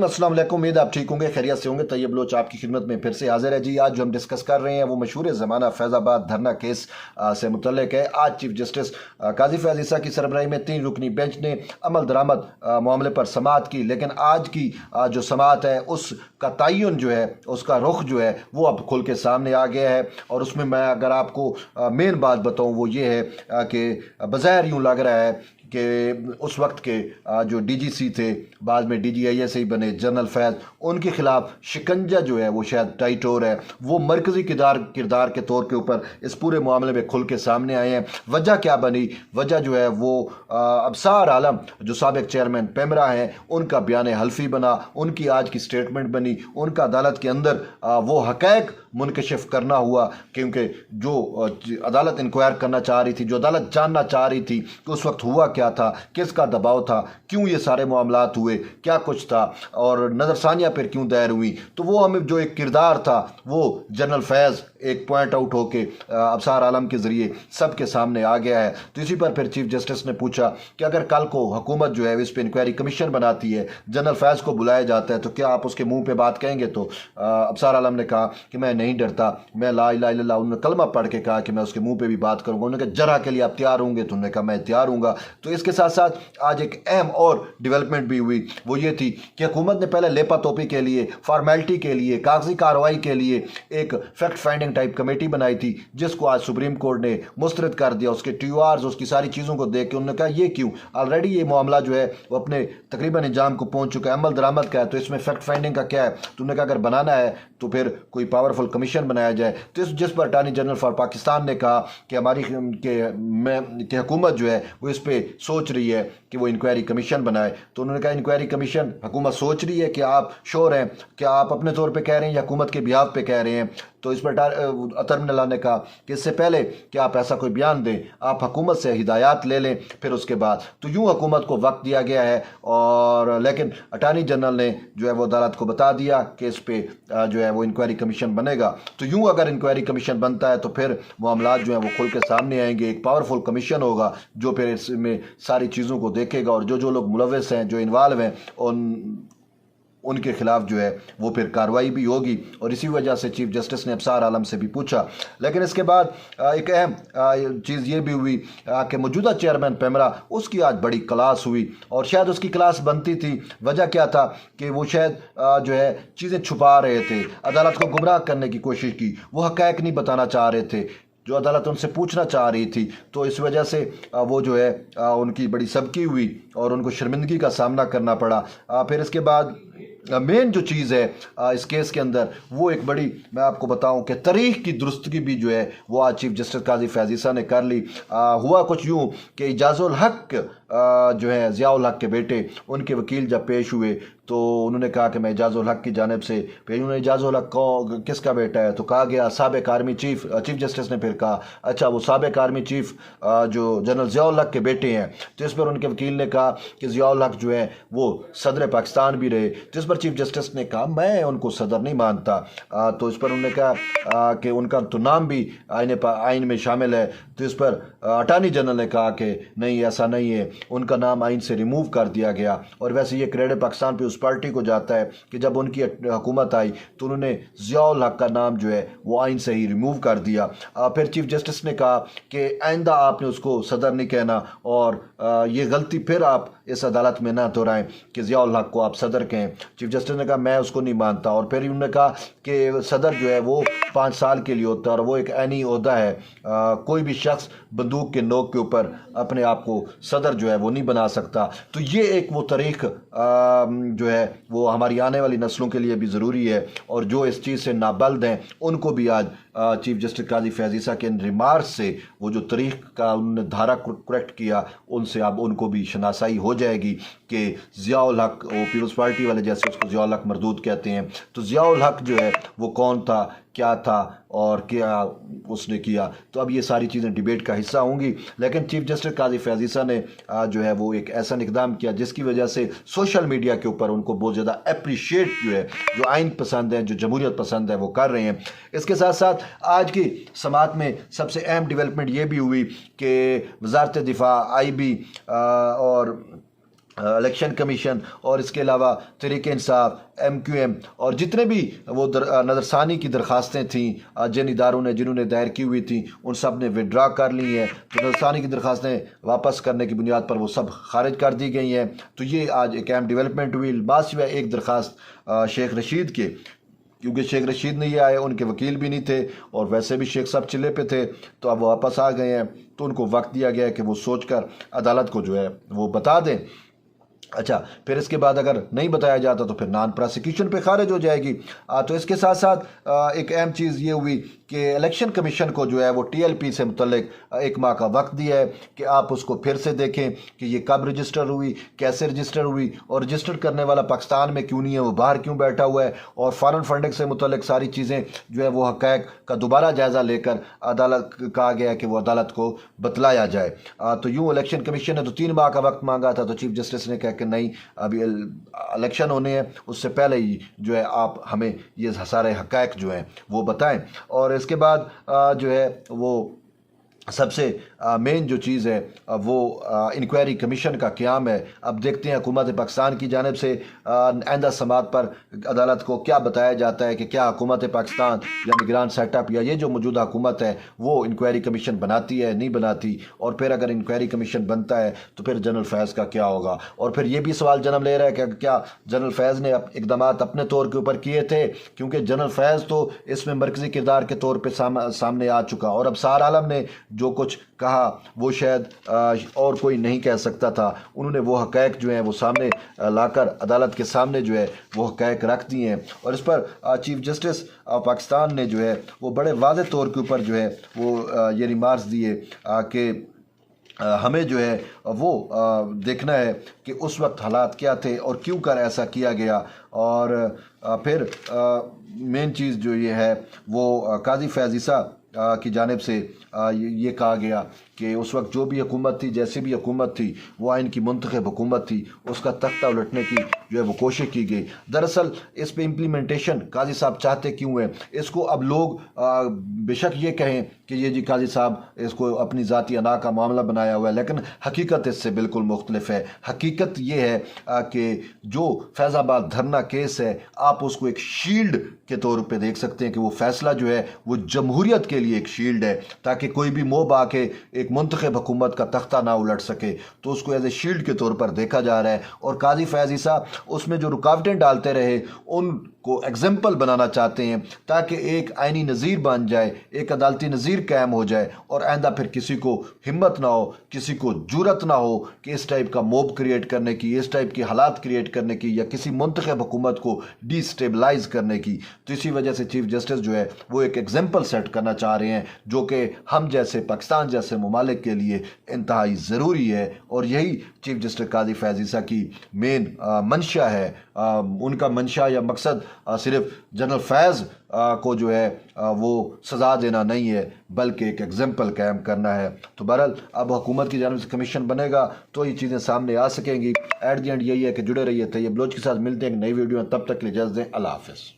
नाज़रीन अस्सलाम वालेकुम। उम्मीद आप ठीक होंगे, खैरियत से होंगे। तैयब लोच आपकी खिदमत में फिर से हाजिर है जी। आज जो हम डिस्कस कर रहे हैं वो मशहूर ज़माना फैज़ाबाद धरना केस से मुतल्लिक है। आज चीफ जस्टिस काजी फैज़ ईसा की सरबराही में 3 रुकनी बेंच ने अमल दरामद मामले पर समाअत की, लेकिन आज की जो समाअत है उसका तयन जो है, उसका रुख जो है वो अब खुल के सामने आ गया है। और उसमें मैं अगर आपको मेन बात बताऊँ वो ये है कि बज़ाहिर यूँ लग रहा है कि उस वक्त के जो डीजीसी थे, बाद में डीजीआईएस ही बने जनरल फैज़, उनके खिलाफ शिकंजा जो है वो शायद टाइट हो रहा है। वो मरकज़ी किरदार के तौर के ऊपर इस पूरे मामले में खुल के सामने आए हैं। वजह क्या बनी? वजह जो है वो अबसार आलम जो साबिक चेयरमैन पेमरा हैं उनका बयान हल्फी बना, उनकी आज की स्टेटमेंट बनी, उनका अदालत के अंदर वो हक़ाइक़ मुनकशिफ करना हुआ, क्योंकि जो अदालत इंक्वायर करना चाह रही थी, जो अदालत जानना चाह रही थी कि उस वक्त हुआ क्या था, किसका दबाव था, क्यों ये सारे मामलात हुए, क्या कुछ था और नज़रसानियाँ पर क्यों दायर हुई। तो वो हमें जो एक किरदार था वो जनरल फैज़ एक पॉइंट आउट होके अबसार आलम के ज़रिए सबके सामने आ गया है। तो इसी पर फिर चीफ जस्टिस ने पूछा कि अगर कल को हुकूमत जो है इस पर इंक्वायरी कमीशन बनाती है, जनरल फैज़ को बुलाया जाता है, तो क्या आप उसके मुंह पे बात कहेंगे? तो अबसार आलम ने कहा कि मैं नहीं डरता, मैं ला इलाहा इल्लल्लाह, उन्होंने कलमा पढ़ के कहा कि मैं उसके मुंह पे भी बात करूंगा। उन्होंने कहा जरा के लिए आप तैयार होंगे? तो उन्होंने कहा मैं तैयार हूँगा। तो इसके साथ साथ आज एक अहम और डेवलपमेंट भी हुई, वो ये थी कि हुकूमत ने पहले लेपा तोपी के लिए, फॉर्मेलिटी के लिए, कागजी कार्रवाई के लिए एक फैक्ट फाइंडिंग टाइप कमेटी बनाई थी, जिसको आज सुप्रीम कोर्ट ने मुस्तरद कर दिया। उसके TORs, उसकी सारी चीज़ों को देख के उन्होंने कहा ये क्यों, ऑलरेडी ये मामला जो है वो अपने तकरीबन इंजाम को पहुंच चुका है, अमल दरामद का है, तो इसमें फैक्ट फाइंडिंग का क्या है। तो उन्होंने कहा अगर बनाना है तो फिर कोई पावरफुल कमीशन बनाया जाए। तो जिस पर अटॉर्नी जनरल फॉर पाकिस्तान ने कहा कि हमारी कि हुकूमत जो है वो इस पर सोच रही है कि वो इंक्वायरी कमीशन बनाए। तो उन्होंने कहा इंक्वायरी कमीशन हुकूमत सोच रही है कि आप श्योर हैं, क्या आप अपने तौर पे कह रहे हैं या हुकूमत के बिहाफ पे कह रहे हैं? तो इस पर अतर मिनल्ला ने कहा कि इससे पहले कि आप ऐसा कोई बयान दें, आप हुकूमत से हिदायत ले लें, फिर उसके बाद। तो यूँ हुकूमत को वक्त दिया गया है, और लेकिन अटॉर्नी जनरल ने जो है वो अदालत को बता दिया कि इस पर जो है वो इंक्वायरी कमीशन बनेगा। तो यूँ अगर इंक्वायरी कमीशन बनता है तो फिर मामलात जो हैं वो खुल के सामने आएंगे। एक पावरफुल कमीशन होगा जो फिर इसमें सारी चीज़ों को देखेगा, और जो लोग मुलविस हैं, जो इन्वॉल्व हैं, उनके खिलाफ जो है वो फिर कार्रवाई भी होगी। और इसी वजह से चीफ जस्टिस ने अबसार आलम से भी पूछा। लेकिन इसके बाद एक अहम चीज़ ये भी हुई कि मौजूदा चेयरमैन पेमरा, उसकी आज बड़ी क्लास हुई, और शायद उसकी क्लास बनती थी। वजह क्या था कि वो शायद जो है चीज़ें छुपा रहे थे, अदालत को गुमराह करने की कोशिश की, वो हक़ाइक़ नहीं बताना चाह रहे थे जो अदालत उनसे पूछना चाह रही थी। तो इस वजह से वो जो है उनकी बड़ी सबकी हुई और उनको शर्मिंदगी का सामना करना पड़ा। फिर इसके बाद मेन जो चीज़ है इस केस के अंदर, वो एक बड़ी, मैं आपको बताऊं कि तारीख की दुरुस्तगी भी जो है वो आज चीफ जस्टिस काजी फैज़ ईसा ने कर ली। हुआ कुछ यूँ कि इजाज़ुल हक जो है ज़ियाउल हक के बेटे, उनके वकील जब पेश हुए तो उन्होंने कहा कि मैं इजाज़ुल हक की जानिब से, फिर उन्होंने इजाज़ुल हक किसका बेटा है, तो कहा गया साबिक आर्मी चीफ। चीफ जस्टिस ने फिर कहा अच्छा वो साबिक आर्मी चीफ जो जनरल ज़ियाउल हक के बेटे हैं। तो इस पर उनके वकील ने कहा कि ज़ियाउल हक जो है वो सदर पाकिस्तान भी रहे। तो इस पर चीफ जस्टिस ने कहा मैं उनको सदर नहीं मानता। तो इस पर उन्होंने कहा कि उनका तो नाम भी आइन में शामिल है। तो इस पर अटॉर्नी जनरल ने कहा कि नहीं ऐसा नहीं है, उनका नाम आइन से रिमूव कर दिया गया। और वैसे ये क्रेडिट पाकिस्तान पे उस पार्टी को जाता है कि जब उनकी हुकूमत आई तो उन्होंने ज़ियाउल हक का नाम जो है वो आइन से ही रिमूव कर दिया। फिर चीफ जस्टिस ने कहा कि आइंदा आपने उसको सदर नहीं कहना, और ये गलती फिर आप इस अदालत में ना दोहराएं कि ज़ियाउल हक को आप सदर कहें। चीफ जस्टिस ने कहा मैं उसको नहीं मानता। और फिर उन्होंने कहा कि सदर जो है वो 5 साल के लिए होता है और वो एक ऐनी ओहदा है, कोई भी शख्स बंदूक के नोक के ऊपर अपने आप को सदर जो है वो नहीं बना सकता। तो ये एक वो तारीख जो है वो हमारी आने वाली नस्लों के लिए भी ज़रूरी है, और जो इस चीज़ से नाबल्द हैं उनको भी आज चीफ जस्टिस काजी फैज़ ईसा के रिमार्क्स से वो जो तारीख का उन्होंने धारा करेक्ट किया, उनसे अब उनको भी शनासाई हो जाएगी कि ज़ियाउल हक, वो पीपल्स पार्टी वाले जैसे उसको ज़ियाउल हक मरदूद कहते हैं, तो ज़ियाउल हक जो है वो कौन था, क्या था और क्या उसने किया। तो अब ये सारी चीज़ें डिबेट का हिस्सा होंगी। लेकिन चीफ जस्टिस काजी फैज़ ईसा ने जो है वो एक ऐसा इक़दाम किया जिसकी वजह से सोशल मीडिया के ऊपर उनको बहुत ज़्यादा अप्रिशिएट जो है, जो आइन पसंद है, जो जमहूरियत पसंद है, वो कर रहे हैं। इसके साथ साथ आज की समाअत में सबसे अहम डेवलपमेंट ये भी हुई कि वज़ारत दिफा, IB और الیکشن کمیشن اور اس کے علاوہ تحریک انصاف، MQM اور جتنے بھی وہ نظرثانی کی درخواستیں تھیں جن اداروں نے جنہوں نے دائر کی ہوئی تھیں ان سب نے وڈرا کر لی ہیں، تو نظرثانی کی درخواستیں واپس کرنے کی بنیاد پر وہ سب خارج کر دی گئی ہیں۔ تو یہ آج ایک اہم ڈیولپمنٹ ہوئی، باسوائے ایک درخواست شیخ رشید کے، کیونکہ شیخ رشید نہیں آئے، ان کے وکیل بھی نہیں تھے اور ویسے بھی شیخ صاحب چلے پہ تھے، تو اب وہ واپس آ گئے ہیں، تو ان کو وقت دیا گیا ہے کہ وہ سوچ کر عدالت کو جو ہے وہ بتا دیں۔ اچھا، پھر اس کے بعد اگر نہیں بتایا جاتا تو پھر نان پراسیکیوشن پہ خارج ہو جائے گی۔ تو اس کے ساتھ ساتھ ایک اہم چیز یہ ہوئی کہ الیکشن کمیشن کو جو ہے وہ TLP سے متعلق 1 ماہ کا وقت دیا ہے کہ آپ اس کو پھر سے دیکھیں کہ یہ کب رجسٹر ہوئی، کیسے رجسٹر ہوئی، اور رجسٹر کرنے والا پاکستان میں کیوں نہیں ہے، وہ باہر کیوں بیٹھا ہوا ہے، اور فارن فنڈنگ سے متعلق ساری چیزیں جو ہے وہ حقائق کا دوبارہ جائزہ لے کر عدالت کہا گیا ہے کہ وہ عدالت کو بتلایا جائے۔ تو یوں الیکشن کمیشن نے تو 3 ماہ کا وقت مانگا تھا، تو چیف جسٹس نے کہا کہ نہیں، ابھی الیکشن ہونے ہیں، اس سے پہلے ہی جو ہے آپ ہمیں یہ سارے حقائق جو ہیں وہ بتائیں۔ اور اس کے بعد جو ہے وہ سب سے مین جو چیز ہے وہ انکوائری کمیشن کا قیام ہے۔ اب دیکھتے ہیں حکومت پاکستان کی جانب سے آئندہ سماعت پر عدالت کو کیا بتایا جاتا ہے کہ کیا حکومت پاکستان یا نگران سیٹ اپ یا یہ جو موجودہ حکومت ہے وہ انکوائری کمیشن بناتی ہے نہیں بناتی، اور پھر اگر انکوائری کمیشن بنتا ہے تو پھر جنرل فیض کا کیا ہوگا۔ اور پھر یہ بھی سوال جنم لے رہا ہے کہ کیا جنرل فیض نے اقدامات اپنے طور کے اوپر کیے تھے، کیونکہ جنرل فیض تو اس میں مرکزی کردار کے طور پہ سامنے آ چکا، اور اب سار عالم نے جو کچھ کہا وہ شاید اور کوئی نہیں کہہ سکتا تھا۔ انہوں نے وہ حقائق جو ہیں وہ سامنے لا کر عدالت کے سامنے جو ہے وہ حقائق رکھ دی ہیں، اور اس پر چیف جسٹس پاکستان نے جو ہے وہ بڑے واضح طور کے اوپر جو ہے وہ یہ ریمارکس دیے کہ ہمیں جو ہے وہ دیکھنا ہے کہ اس وقت حالات کیا تھے اور کیوں کر ایسا کیا گیا۔ اور پھر مین چیز جو یہ ہے وہ قاضی فیض عیسیٰ کی جانب سے یہ کہا گیا کہ اس وقت جو بھی حکومت تھی، جیسے بھی حکومت تھی، وہ آئین کی منتخب حکومت تھی، اس کا تختہ الٹنے کی جو ہے وہ کوشش کی گئی۔ دراصل اس پہ امپلیمنٹیشن قاضی صاحب چاہتے کیوں ہیں؟ اس کو اب لوگ بے شک یہ کہیں کہ یہ جی قاضی صاحب اس کو اپنی ذاتی انا کا معاملہ بنایا ہوا ہے، لیکن حقیقت اس سے بالکل مختلف ہے۔ حقیقت یہ ہے کہ جو فیض آباد دھرنا کیس ہے، آپ اس کو ایک شیلڈ کے طور پہ دیکھ سکتے ہیں کہ وہ فیصلہ جو ہے وہ جمہوریت کے لیے ایک شیلڈ ہے، تاکہ کوئی بھی موب آ کے ایک منتخب حکومت کا تختہ نہ الٹ سکے، تو اس کو ایز اے شیلڈ کے طور پر دیکھا جا رہا ہے۔ اور قاضی فیض عیسیٰ اس میں جو رکاوٹیں ڈالتے رہے ان کو ایگزامپل بنانا چاہتے ہیں، تاکہ ایک آئینی نظیر بن جائے، ایک عدالتی نظیر قائم ہو جائے، اور آئندہ پھر کسی کو ہمت نہ ہو، کسی کو جرت نہ ہو کہ اس ٹائپ کا موب کریٹ کرنے کی، اس ٹائپ کی حالات کریٹ کرنے کی، یا کسی منتخب حکومت کو ڈی سٹیبلائز کرنے کی۔ تو اسی وجہ سے چیف جسٹس جو ہے وہ ایک ایگزامپل سیٹ کرنا چاہ رہے ہیں، جو کہ ہم جیسے پاکستان جیسے ممالک کے لیے انتہائی ضروری ہے، اور یہی چیف جسٹس قاضی فیض عیسیٰ کی مین منشا ہے۔ ان کا منشا یا مقصد صرف جنرل فیض کو جو ہے وہ سزا دینا نہیں ہے، بلکہ ایک ایگزامپل قائم کرنا ہے۔ تو بہرحال اب حکومت کی جانب سے کمیشن بنے گا تو یہ چیزیں سامنے آ سکیں گی۔ ایٹ دی اینڈ یہی ہے کہ جڑے رہیے طیب بلوچ کے ساتھ، ملتے ہیں ایک نئی ویڈیو میں، تب تک کے لیے اجازت دیں، اللہ حافظ۔